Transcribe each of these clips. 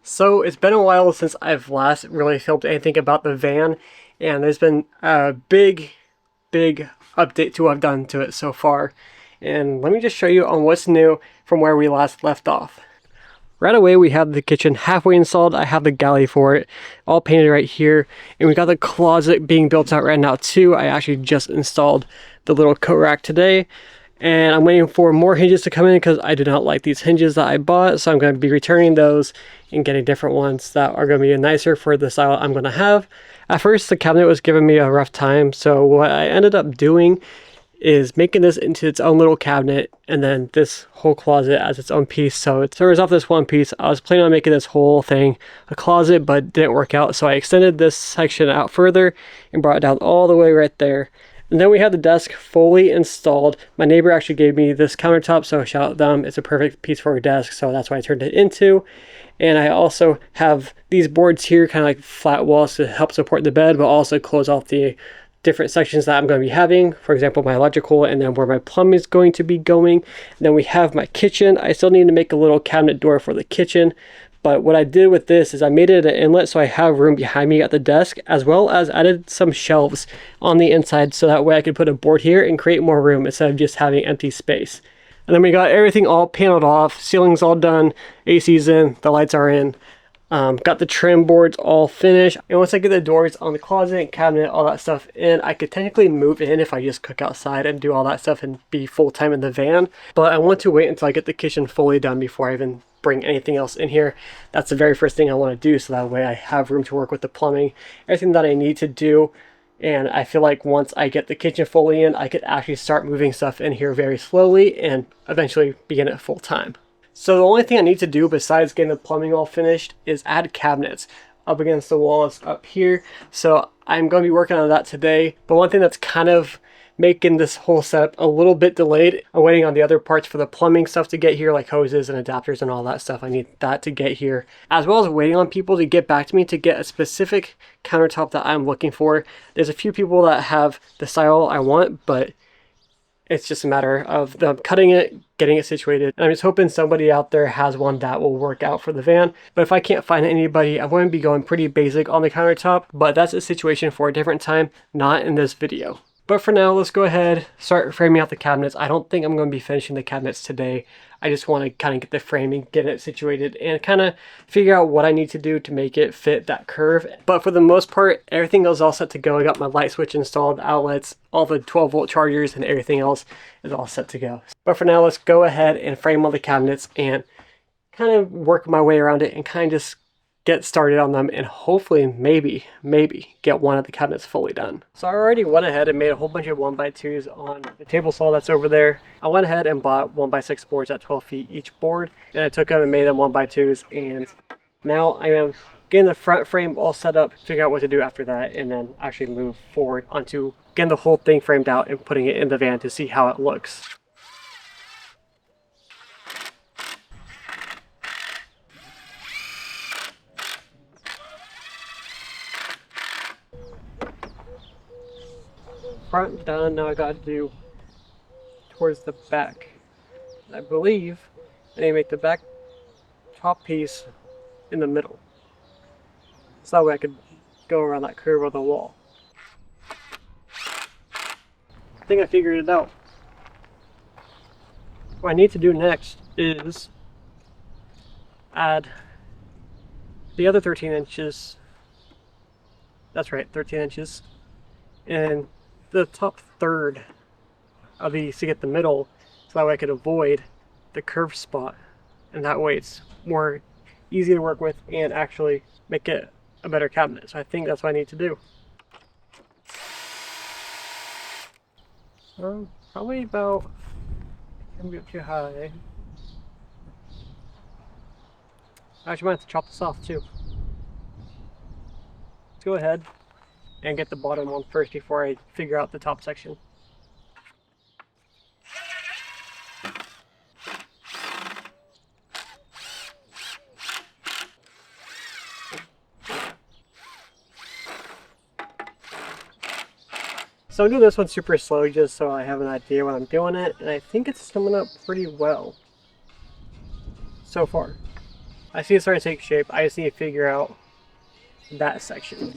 So it's been a while since I've last really filmed anything about the van, and there's been a big update to what I've done to it so far. And let me just show you on what's new from where we last left off. Right away we have the kitchen halfway installed. I have the galley for it all painted right here, and we got the closet being built out right now too. I actually just installed the little coat rack today, and I'm waiting for more hinges to come in because I do not like these hinges that I bought, so I'm going to be returning those and getting different ones that are going to be nicer for the style I'm going to have. At first the cabinet was giving me a rough time, so what I ended up doing is making this into its own little cabinet, and then this whole closet as its own piece. So it serves off this one piece. I was planning on making this whole thing a closet, but it didn't work out, so I extended this section out further and brought it down all the way right there. And then we have the desk fully installed. My neighbor actually gave me this countertop, so shout out them. It's a perfect piece for a desk, so that's what I turned it into. And I also have these boards here, kind of like flat walls to help support the bed, but also close off the different sections that I'm going to be having. For example, my electrical, and then where my plumbing is going to be going. And then we have my kitchen. I still need to make a little cabinet door for the kitchen. But what I did with this is I made it an inlet so I have room behind me at the desk, as well as added some shelves on the inside so that way I could put a board here and create more room instead of just having empty space. And then we got everything all paneled off, ceiling's all done, AC's in, the lights are in. Got the trim boards all finished, and once I get the doors on the closet and cabinet, all that stuff in, I could technically move in if I just cook outside and do all that stuff and be full-time in the van. But I want to wait until I get the kitchen fully done before I even bring anything else in here. That's the very first thing I want to do, so that way I have room to work with the plumbing, everything that I need to do. And I feel like once I get the kitchen fully in, I could actually start moving stuff in here very slowly and eventually begin it full time. So the only thing I need to do besides getting the plumbing all finished is add cabinets up against the walls up here. So I'm going to be working on that today. But one thing that's kind of making this whole setup a little bit delayed, I'm waiting on the other parts for the plumbing stuff to get here, like hoses and adapters and all that stuff. I need that to get here, as well as waiting on people to get back to me to get a specific countertop that I'm looking for. There's a few people that have the style I want, but it's just a matter of them cutting it, getting it situated. And I'm just hoping somebody out there has one that will work out for the van. But if I can't find anybody, I'm going to be going pretty basic on the countertop. But that's a situation for a different time, not in this video. But for now, let's go ahead, start framing out the cabinets. I don't think I'm going to be finishing the cabinets today. I just want to kind of get the framing, get it situated, and kind of figure out what I need to do to make it fit that curve. But for the most part, everything is all set to go. I got my light switch installed, outlets, all the 12-volt chargers, and everything else is all set to go. But for now, let's go ahead and frame all the cabinets and kind of work my way around it and kind of just get started on them, and hopefully maybe get one of the cabinets fully done. So I already went ahead and made a whole bunch of 1x2s on the table saw that's over there. I went ahead and bought 1x6 boards at 12 feet each board, and I took them and made them 1x2s, and now I am getting the front frame all set up, figure out what to do after that, and then actually move forward onto getting the whole thing framed out and putting it in the van to see how it looks. Front done, now I got to do towards the back. I believe I need to make the back top piece in the middle, so that way I could go around that curve of the wall. I think I figured it out. What I need to do next is add the other 13 inches, that's right, 13 inches, and the top third of these to get the middle, so that way I could avoid the curved spot, and that way it's more easy to work with and actually make it a better cabinet. So I think that's what I need to do. Probably about, can't be up too high. I actually might have to chop this off too. Let's go ahead and get the bottom one first before I figure out the top section. So I'll do this one super slow just so I have an idea when I'm doing it, and I think it's coming up pretty well so far. I see it's starting to take shape. I just need to figure out that section.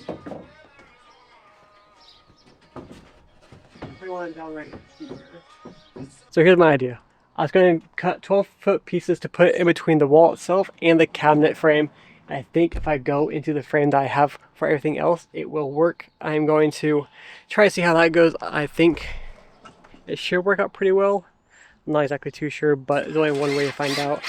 We want it down right here. So here's my idea. I was going to cut 12-foot pieces to put in between the wall itself and the cabinet frame. I think if I go into the frame that I have for everything else, it will work. I'm going to try to see how that goes. I think it should work out pretty well. I'm not exactly too sure, but there's only one way to find out.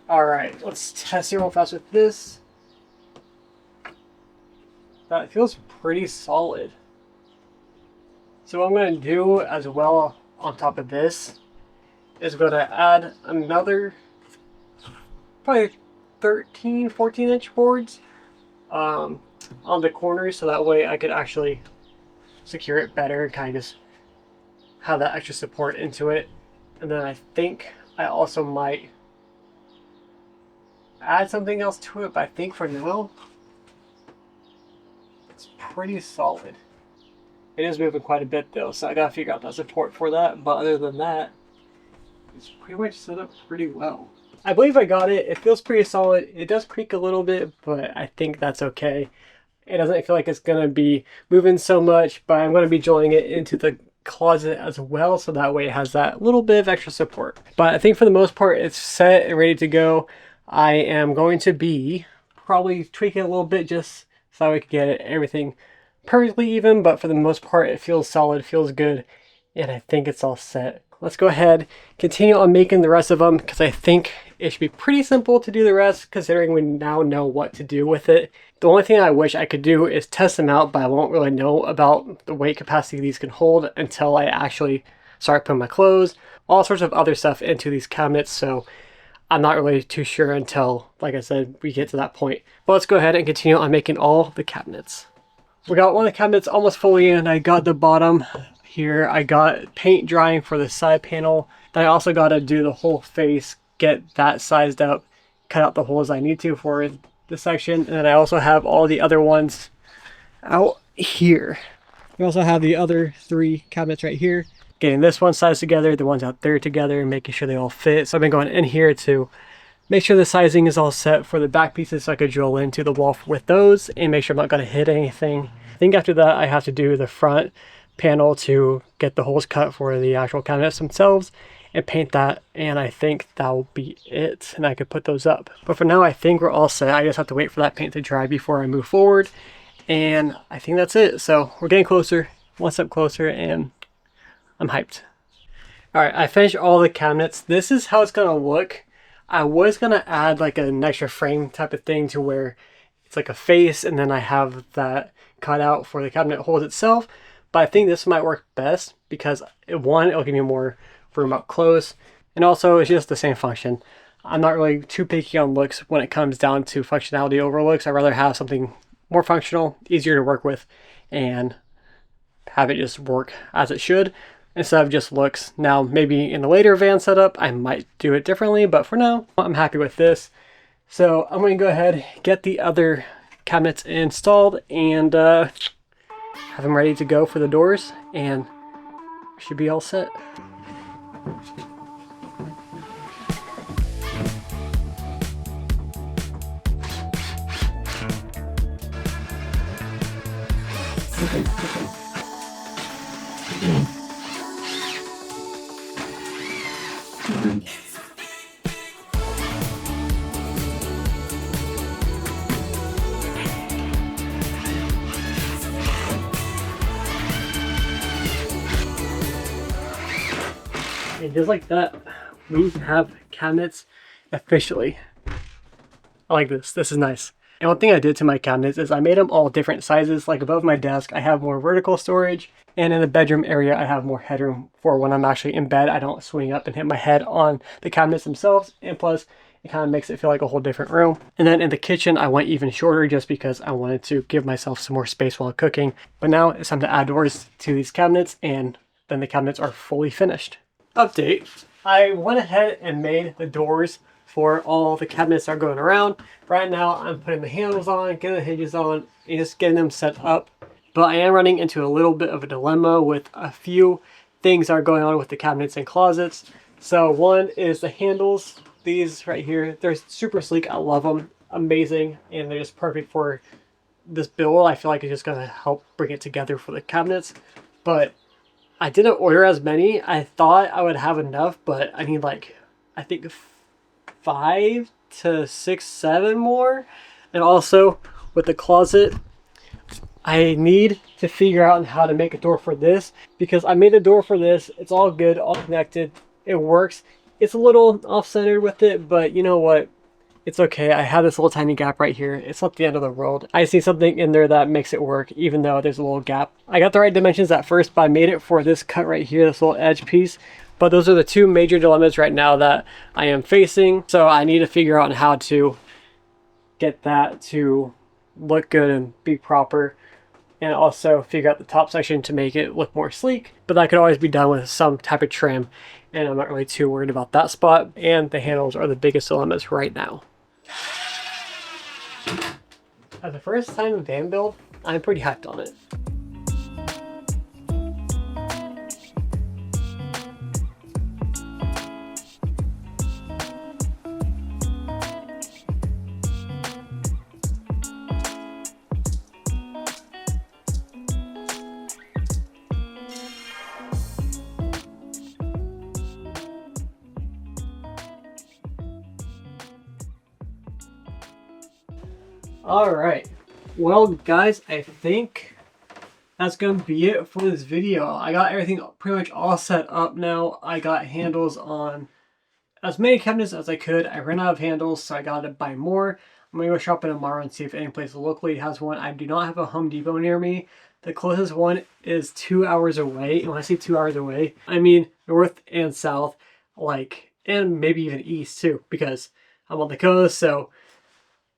Alright, let's test it real fast with this. That feels pretty solid. So what I'm going to do as well on top of this is going to add another probably 14 inch boards on the corners, so that way I could actually secure it better and kind of just have that extra support into it. And then I think I also might add something else to it, but I think for now it's pretty solid. It is moving quite a bit though, so I gotta figure out that support for that, but other than that, it's pretty much set up pretty well. I believe I got it. It feels pretty solid. It does creak a little bit, but I think that's okay. It doesn't feel like it's gonna be moving so much, but I'm gonna be joining it into the closet as well, so that way it has that little bit of extra support. But I think for the most part it's set and ready to go. I am going to be probably tweaking it a little bit just so we can get everything perfectly even, but for the most part it feels solid, feels good, and I think it's all set. Let's go ahead, continue on making the rest of them, because I think it should be pretty simple to do the rest considering we now know what to do with it. The only thing I wish I could do is test them out, but I won't really know about the weight capacity these can hold until I actually start putting my clothes, all sorts of other stuff into these cabinets, so I'm not really too sure until, like I said, we get to that point. But let's go ahead and continue on making all the cabinets. We got one of the cabinets almost fully in. I got the bottom here. I got paint drying for the side panel. Then I also got to do the whole face, get that sized up, cut out the holes I need to for the section. And then I also have all the other ones out here. We also have the other 3 cabinets right here. Getting this one sized together, the ones out there together, making sure they all fit. So I've been going in here to make sure the sizing is all set for the back pieces so I could drill into the wall with those and make sure I'm not going to hit anything. I think after that I have to do the front panel to get the holes cut for the actual cabinets themselves and paint that, and I think that will be it, and I could put those up. But for now I think we're all set. I just have to wait for that paint to dry before I move forward, and I think that's it. So we're getting closer, one step closer, and I'm hyped. Alright, I finished all the cabinets. This is how it's gonna look. I was gonna add like an extra frame type of thing to where it's like a face and then I have that cut out for the cabinet holes itself, but I think this might work best because one, it'll give me more room up close, and also it's just the same function. I'm not really too picky on looks when it comes down to functionality over looks. I'd rather have something more functional, easier to work with, and have it just work as it should instead of just looks. Now maybe in the later van setup I might do it differently, but for now I'm happy with this. So I'm going to go ahead, get the other cabinets installed, and have them ready to go for the doors, and should be all set. And just like that, we have cabinets officially. I like this. This is nice. And one thing I did to my cabinets is I made them all different sizes. Like above my desk, I have more vertical storage, and in the bedroom area, I have more headroom for when I'm actually in bed. I don't swing up and hit my head on the cabinets themselves, and plus, it kind of makes it feel like a whole different room. And then in the kitchen, I went even shorter just because I wanted to give myself some more space while cooking. But now it's time to add doors to these cabinets, and then the cabinets are fully finished. Update. I went ahead and made the doors for all the cabinets that are going around. Right now I'm putting the handles on, getting the hinges on, and just getting them set up. But I am running into a little bit of a dilemma with a few things that are going on with the cabinets and closets. So one is the handles. These right here, they're super sleek. I love them. Amazing. And they're just perfect for this build. I feel like it's just going to help bring it together for the cabinets. But I didn't order as many. I thought I would have enough, but I need like, I think 5 to 6, 7 more. And also with the closet, I need to figure out how to make a door for this, because I made a door for this. It's all good, all connected. It works. It's a little off-centered with it, but you know what? It's okay. I have this little tiny gap right here. It's not the end of the world. I see something in there that makes it work, even though there's a little gap. I got the right dimensions at first, but I made it for this cut right here, this little edge piece. But those are the two major dilemmas right now that I am facing. So I need to figure out how to get that to look good and be proper. And also figure out the top section to make it look more sleek. But that could always be done with some type of trim, and I'm not really too worried about that spot. And the handles are the biggest dilemmas right now. As the first time van build, I'm pretty hyped on it. Alright, well guys, I think that's going to be it for this video. I got everything pretty much all set up now. I got handles on as many cabinets as I could. I ran out of handles, so I got to buy more. I'm going to go shopping tomorrow and see if any place locally has one. I do not have a Home Depot near me. The closest one is 2 hours away. And when I say 2 hours away, I mean north and south, like, and maybe even east too, because I'm on the coast, so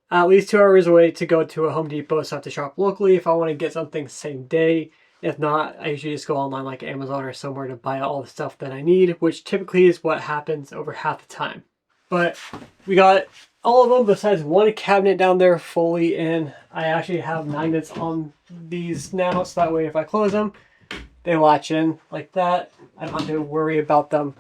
at least 2 hours away to go to a Home Depot, so I have to shop locally if I want to get something same day. If not, I usually just go online like Amazon or somewhere to buy all the stuff that I need, which typically is what happens over half the time. But we got all of them besides one cabinet down there fully in. I actually have magnets on these now, so that way if I close them, they latch in like that. I don't have to worry about them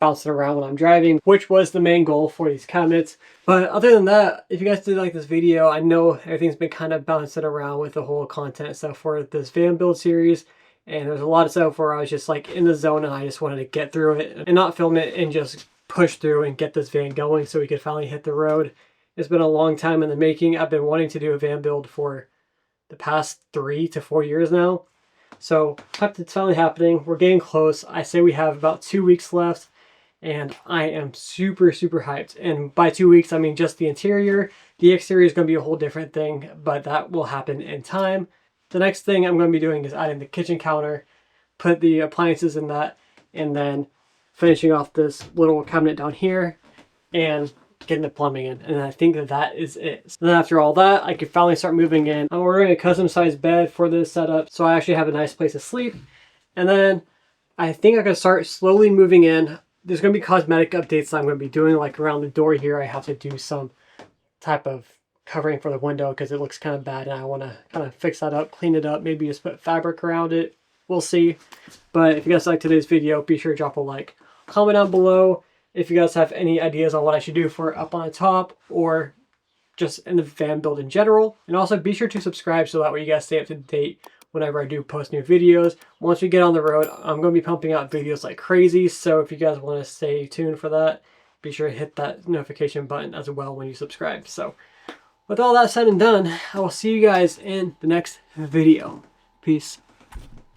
bouncing around when I'm driving, which was the main goal for these cabinets. But other than that, if you guys did like this video, I know everything's been kind of bouncing around with the whole content stuff for this van build series, and there's a lot of stuff where I was just like in the zone and I just wanted to get through it and not film it and just push through and get this van going so we could finally hit the road. It's been a long time in the making. I've been wanting to do a van build for the past 3 to 4 years now, so it's finally happening. We're getting close. I say we have about 2 weeks left, and I am super, super hyped. And by 2 weeks, I mean just the interior. The exterior is going to be a whole different thing, but that will happen in time. The next thing I'm going to be doing is adding the kitchen counter, put the appliances in that, and then finishing off this little cabinet down here and getting the plumbing in. And I think that that is it. So then after all that, I can finally start moving in. I'm ordering a custom sized bed for this setup, so I actually have a nice place to sleep. And then I think I can start slowly moving in. There's going to be cosmetic updates that I'm going to be doing, like around the door here. I have to do some type of covering for the window because it looks kind of bad, and I want to kind of fix that up, clean it up, maybe just put fabric around it. We'll see. But if you guys like today's video, be sure to drop a like. Comment down below if you guys have any ideas on what I should do for up on the top or just in the van build in general. And also be sure to subscribe so that way you guys stay up to date whenever I do post new videos. Once we get on the road, I'm going to be pumping out videos like crazy, so if you guys want to stay tuned for that, be sure to hit that notification button as well when you subscribe. So with all that said and done, I will see you guys in the next video. Peace.